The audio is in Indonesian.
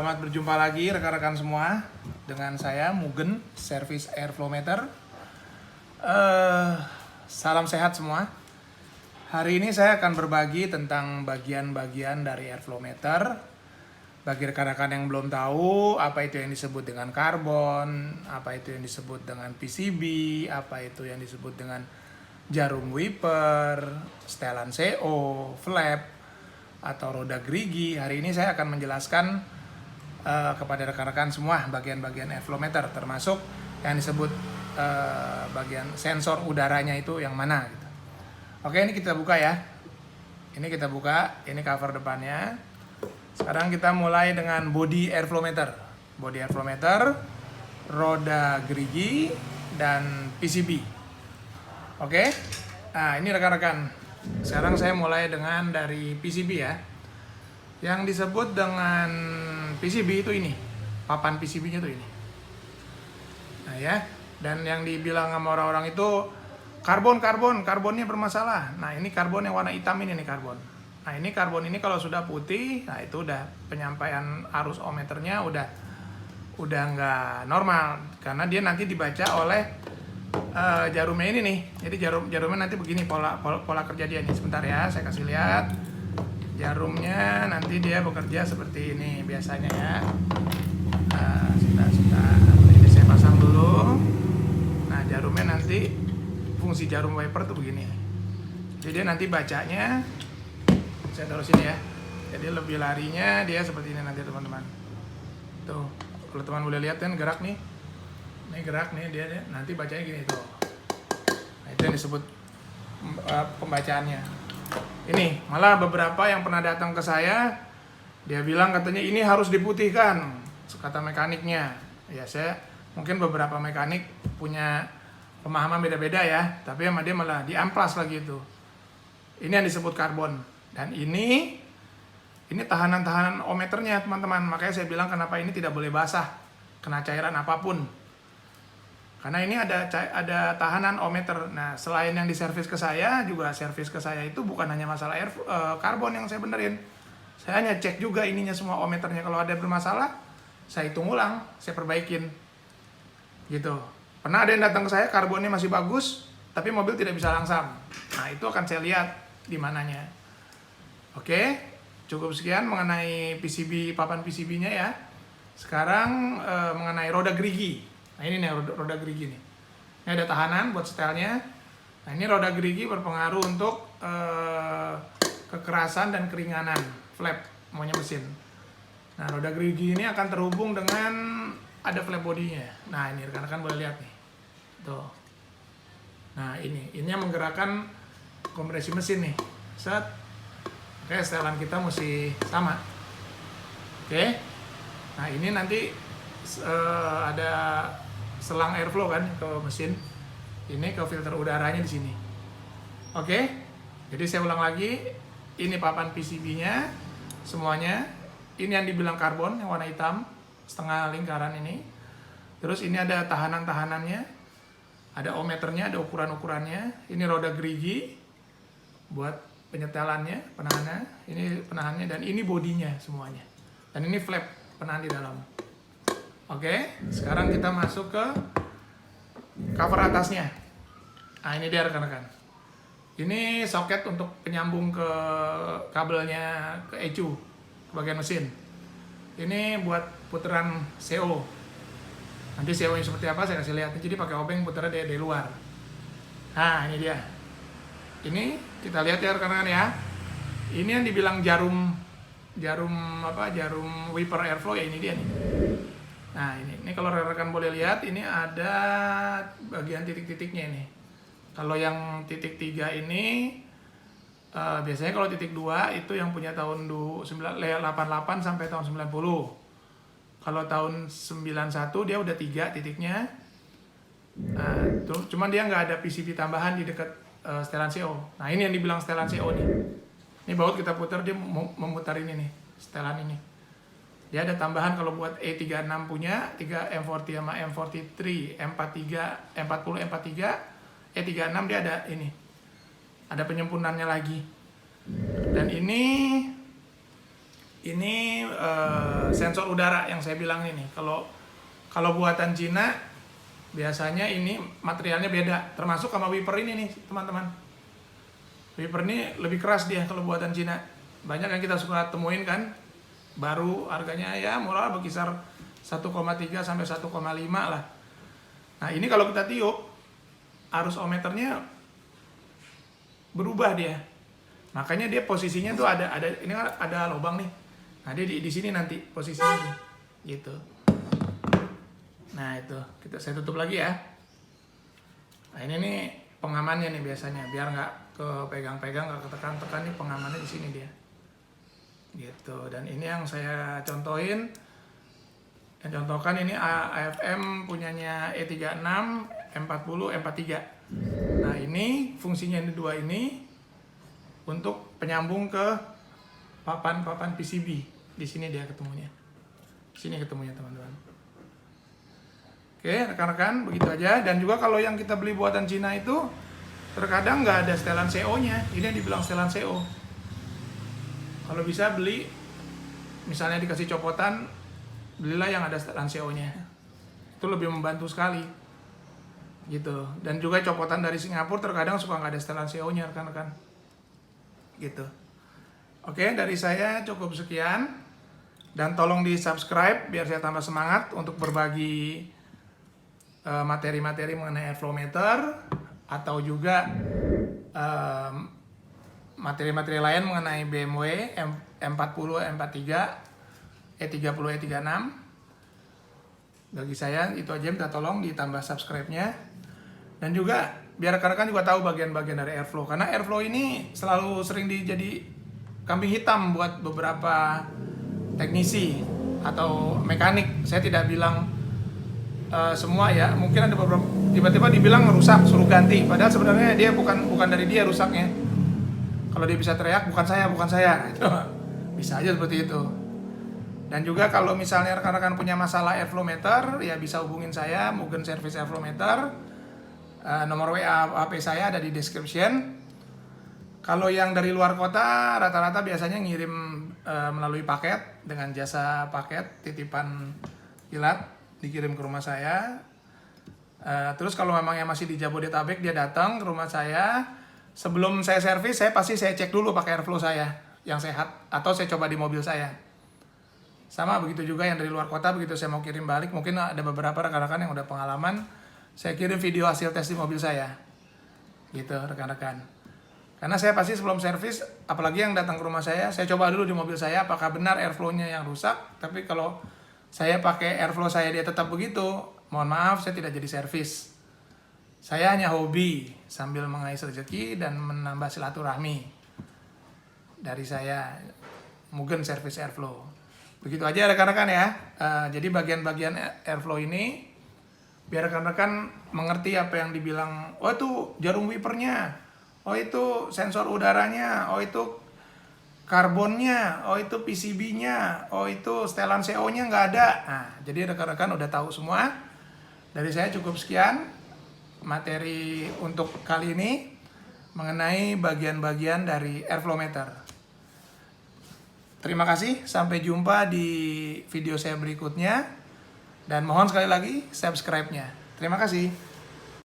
Selamat berjumpa lagi rekan-rekan semua dengan saya Mugen Service Airflow Meter. Salam sehat semua. Hari ini saya akan berbagi tentang bagian-bagian dari airflow meter. Bagi rekan-rekan yang belum tahu apa itu yang disebut dengan karbon, apa itu yang disebut dengan PCB, apa itu yang disebut dengan jarum wiper, setelan CO, flap, atau roda gerigi. Hari ini saya akan menjelaskan kepada rekan-rekan semua bagian-bagian airflow meter, termasuk yang disebut bagian sensor udaranya itu yang mana gitu. Oke, ini kita buka ya. Ini kita buka, ini cover depannya. Sekarang kita mulai dengan body airflow meter. Body airflow meter, roda gerigi, dan PCB. Oke. Nah, ini rekan-rekan. Sekarang saya mulai dengan dari PCB ya. Yang disebut dengan PCB itu ini, papan PCB-nya tuh ini. Nah ya, dan yang dibilang sama orang-orang itu karbonnya bermasalah. Nah ini karbon yang warna hitam ini nih karbon. Nah ini karbon ini kalau sudah putih, nah itu udah penyampaian arus ohmmeternya udah nggak normal, karena dia nanti dibaca oleh jarumnya ini nih. Jadi jarumnya nanti begini pola kerja dia nih. Sebentar ya, saya kasih lihat. Jarumnya nanti dia bekerja seperti ini biasanya ya. Sebentar. Ini saya pasang dulu. Nah jarumnya nanti fungsi jarum wiper tuh begini. Jadi dia nanti bacanya, saya taruh sini ya. Jadi lebih larinya dia seperti ini nanti teman-teman. Tuh, kalau teman boleh lihat kan gerak nih. Ini gerak nih dia nanti bacanya gini tuh. Nah, itu yang disebut pembacaannya. Ini malah beberapa yang pernah datang ke saya, dia bilang katanya ini harus diputihkan, kata mekaniknya. Ya saya mungkin beberapa mekanik punya pemahaman beda-beda ya, tapi sama dia malah diamplas lagi itu. Ini yang disebut karbon, dan ini tahanan-tahanan ohmmeternya teman-teman. Makanya saya bilang kenapa ini tidak boleh basah, kena cairan apapun. Karena ini ada tahanan ohmmeter. Nah, selain yang diservis ke saya, juga servis ke saya itu bukan hanya masalah karbon yang saya benerin. Saya hanya cek juga ininya semua ohmmeternya. Kalau ada bermasalah, saya hitung ulang, saya perbaikin. Gitu. Pernah ada yang datang ke saya, karbonnya masih bagus, tapi mobil tidak bisa langsam. Nah, itu akan saya lihat di mananya. Oke, cukup sekian mengenai PCB, papan PCB-nya ya. Sekarang mengenai roda gerigi. Nah ini nih roda gerigi nih. Ini ada tahanan buat setelnya. Nah ini roda gerigi berpengaruh untuk kekerasan dan keringanan flap maunya mesin. Nah roda gerigi ini akan terhubung dengan ada flap bodinya. Nah ini rekan-rekan boleh lihat nih. Tuh. Nah ini yang menggerakkan kompresi mesin nih. Set. Oke, setelan kita mesti sama. Oke. Nah ini nanti ada selang airflow kan ke mesin, ini ke filter udaranya di sini. Oke, jadi saya ulang lagi, ini papan PCB-nya semuanya. Ini yang dibilang karbon yang warna hitam setengah lingkaran ini. Terus ini ada tahanan-tahanannya, ada ohmmeternya, ada ukuran-ukurannya. Ini roda gerigi buat penyetelannya, penahannya. Ini penahannya dan ini bodinya semuanya. Dan ini flap penahan di dalam. Oke, sekarang kita masuk ke cover atasnya. Nah ini dia rekan-rekan. Ini soket untuk penyambung ke kabelnya ke ECU, ke bagian mesin. Ini buat putaran CO. Nanti CO-nya seperti apa saya kasih lihat. Jadi pakai obeng putarnya dari luar. Nah ini dia. Ini kita lihat ya rekan-rekan ya. Ini yang dibilang jarum wiper airflow ya, ini dia nih. Nah ini kalau rekan-rekan boleh lihat, ini ada bagian titik-titiknya ini. Kalau yang titik 3 ini biasanya kalau titik 2 itu yang punya tahun 88 sampai tahun 90. Kalau tahun 91 dia udah 3 titiknya. Nah, cuman dia nggak ada PCB tambahan di dekat setelan CO. Nah ini yang dibilang setelan CO nih. Ini baut kita putar, dia memutar ini nih, setelan ini. Dia ada tambahan kalau buat E36 punya, 3 M40 sama M43, M40, M43, E36 dia ada ini. Ada penyempurnannya lagi. Dan ini Ini sensor udara yang saya bilang ini. Kalau buatan Cina biasanya ini materialnya beda, termasuk sama wiper ini nih teman-teman. Wiper ini lebih keras dia kalau buatan Cina. Banyak yang kita suka temuin kan, baru harganya ya murah berkisar 1,3 sampai 1,5 lah. Nah ini kalau kita tiup, arus ohmmeternya berubah dia. Makanya dia posisinya tuh ada ini kan ada lubang nih. Nah dia di sini nanti posisinya nih, gitu. Nah itu saya tutup lagi ya. Nah ini nih pengamannya nih biasanya, biar nggak kepegang-pegang, nggak ketekan-tekan, nih pengamannya di sini dia, gitu. Dan ini yang saya contohin, yang contohkan ini AFM punyanya E36, M40, M43. Nah ini fungsinya ini dua ini untuk penyambung ke papan PCB. Di sini dia ketemunya. Sini ketemunya teman-teman. Oke, rekan-rekan, begitu aja. Dan juga kalau yang kita beli buatan Cina itu terkadang nggak ada setelan CO-nya. Ini yang dibilang setelan CO. Kalau bisa beli, misalnya dikasih copotan, belilah yang ada setelan CO-nya. Itu lebih membantu sekali. Gitu. Dan juga copotan dari Singapura terkadang suka nggak ada setelan CO-nya, rekan-rekan. Gitu. Oke, dari saya cukup sekian. Dan tolong di subscribe biar saya tambah semangat untuk berbagi materi-materi mengenai airflow meter, atau juga materi-materi lain mengenai BMW M40, M43, E30, E36. Bagi saya itu aja, minta tolong ditambah subscribe-nya. Dan juga biar rekan-rekan juga tahu bagian-bagian dari airflow, karena airflow ini selalu sering jadi kambing hitam buat beberapa teknisi atau mekanik. Saya tidak bilang semua ya, mungkin ada beberapa tiba-tiba dibilang rusak suruh ganti, padahal sebenarnya dia bukan dari dia rusaknya. Kalau dia bisa teriak bukan saya itu bisa aja seperti itu. Dan juga kalau misalnya rekan-rekan punya masalah airflow meter, ya bisa hubungin saya, Mugen Service Airflow Meter. Nomor WA HP saya ada di description. Kalau yang dari luar kota rata-rata biasanya ngirim melalui paket dengan jasa paket titipan kilat, dikirim ke rumah saya. Terus kalau memang yang masih di Jabodetabek, dia datang ke rumah saya. Sebelum saya servis, saya cek dulu pakai airflow saya yang sehat, atau saya coba di mobil saya. Sama begitu juga yang dari luar kota, begitu saya mau kirim balik, mungkin ada beberapa rekan-rekan yang udah pengalaman, saya kirim video hasil tes di mobil saya, gitu rekan-rekan. Karena saya pasti sebelum servis, apalagi yang datang ke rumah saya coba dulu di mobil saya apakah benar airflow-nya yang rusak. Tapi kalau saya pakai airflow saya dia tetap begitu, mohon maaf, saya tidak jadi servis. Saya hanya hobi sambil mengais rezeki dan menambah silaturahmi. Dari saya, Mugen Service Airflow. Begitu aja rekan-rekan ya. Jadi bagian-bagian airflow ini biar rekan-rekan mengerti apa yang dibilang, oh itu jarum wipernya, oh itu sensor udaranya, oh itu karbonnya, oh itu PCB-nya, oh itu setelan CO-nya nggak ada. Nah, jadi rekan-rekan udah tahu semua. Dari saya cukup sekian materi untuk kali ini mengenai bagian-bagian dari airflow meter. Terima kasih, sampai jumpa di video saya berikutnya. Dan mohon sekali lagi subscribe-nya. Terima kasih.